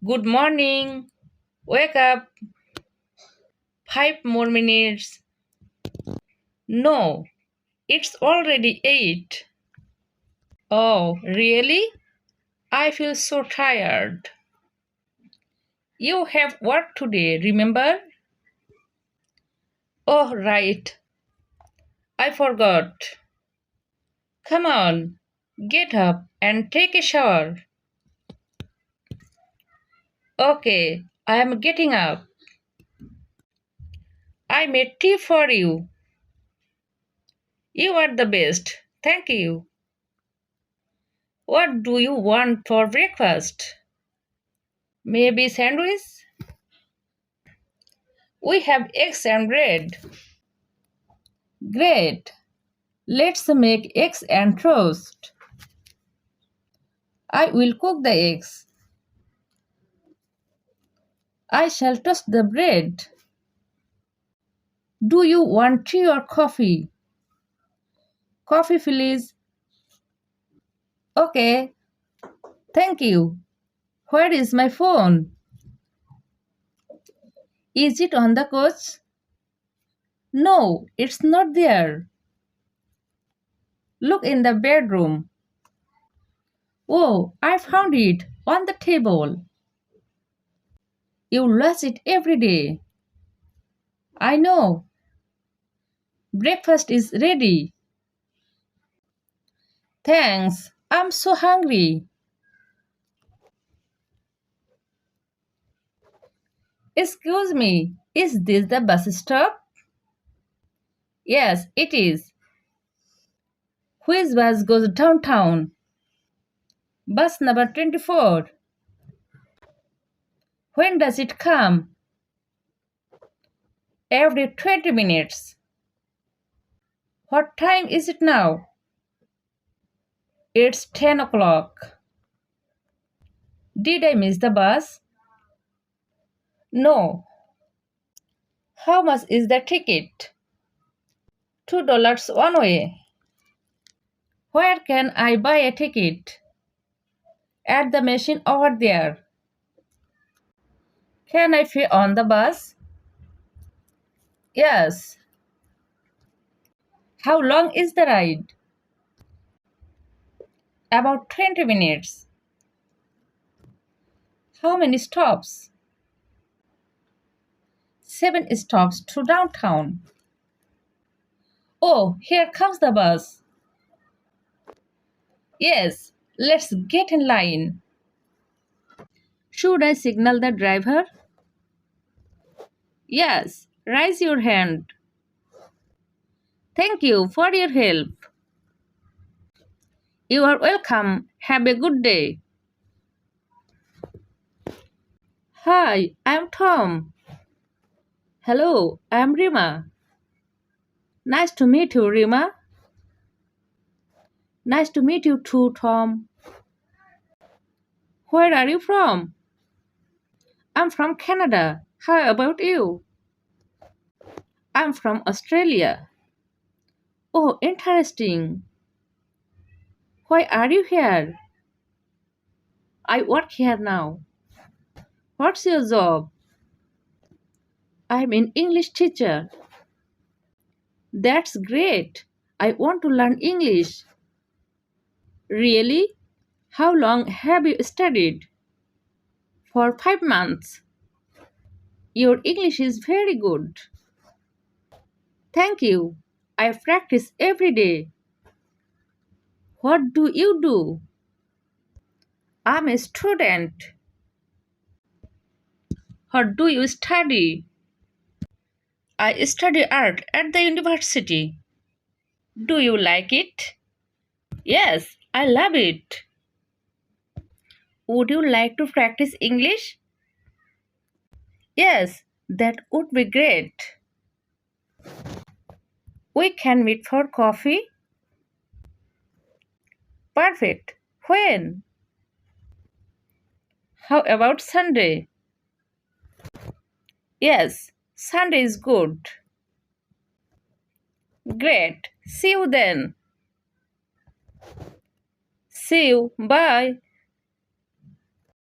Good morning. Wake up. 5 more minutes. No, it's already 8. Oh, really? I feel so tired. You have work today, remember? Oh, right. I forgot. Come on, get up and take a shower. Okay, I am getting up. I made tea for you. You are the best. Thank you. What do you want for breakfast? Maybe sandwich? We have eggs and bread. Great. Let's make eggs and toast. I will cook the eggs. I shall toast the bread. Do you want tea or coffee? Coffee, please. Okay, thank you. Where is my phone? Is it on the couch? No, it's not there. Look in the bedroom. Oh, I found it on the table. You lose it every day. I know. Breakfast is ready. Thanks. I'm so hungry. Excuse me, is this the bus stop? Yes, it is. Which bus goes downtown? Bus number 24. When does it come? Every 20 minutes. What time is it now? It's 10 o'clock. Did I miss the bus? No. How much is the ticket? $2 one way. Where can I buy a ticket? At the machine over there. Can I pay on the bus? Yes. How long is the ride? About 20 minutes. How many stops? 7 stops to downtown. Oh, here comes the bus. Yes, let's get in line. Should I signal the driver? Yes, raise your hand. Thank you for your help. You are welcome. Have a good day. Hi, I'm Tom. Hello, I'm Rima. Nice to meet you, Rima. Nice to meet you too, Tom. Where are you from? I'm from Canada. How about you? I'm from Australia. Oh, interesting. Why are you here? I work here now. What's your job? I'm an English teacher. That's great. I want to learn English. Really? How long have you studied? For 5 months. Your English is very good. Thank you. I practice every day. What do you do? I'm a student. What do you study? I study art at the university. Do you like it? Yes, I love it. Would you like to practice English? Yes, that would be great. We can meet for coffee. Perfect. When? How about Sunday? Yes, Sunday is good. Great. See you then. See you. Bye.